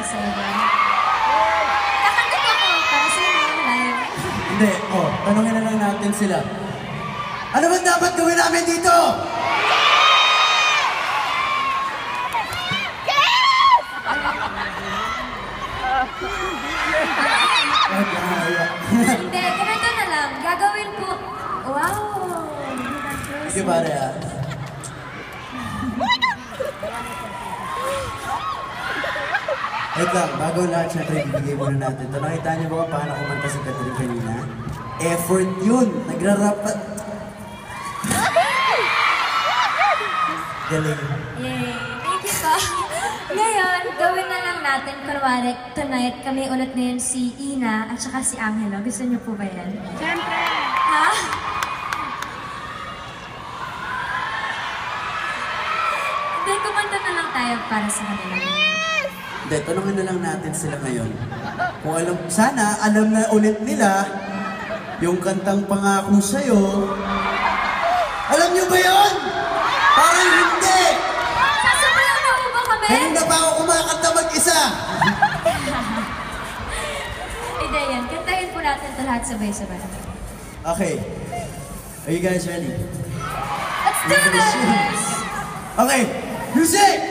sa inyo. Kakanta ako para sa inyo live. Hindi, tanungin na lang natin sila. Ano ba dapat gawin namin dito? Hindi, ganito na lang. Gagawin po... Wow! Sige, pare ah. Wait lang, bago lahat, syempre ibigay muna natin. Ito, nakita niyo ba paano kumanta si Catherine kanina? Effort yun! Nagrarap at... Galing. Yay! Thank you po. Ngayon, gawin na lang natin. Kunwari, tonight, kami ulit ngayon si Ina at saka si Angelo. Gusto niyo po ba yan? Siyempre! Ha? Hindi, kumanta na lang tayo para sa kanila. Hindi, tanungin na lang natin sila ngayon. Kung alam, sana alam na ulit nila yung kantang Pangako Sa'yo. Alam niyo ba yun? Parang hindi! Sasabayan na po ba kami? Kanina pa ako kumakanta mag-isa! Hindi yan. Kantahin po natin ito lahat sabay-sabay. Okay. Are you guys ready? Let's do this! Okay, music!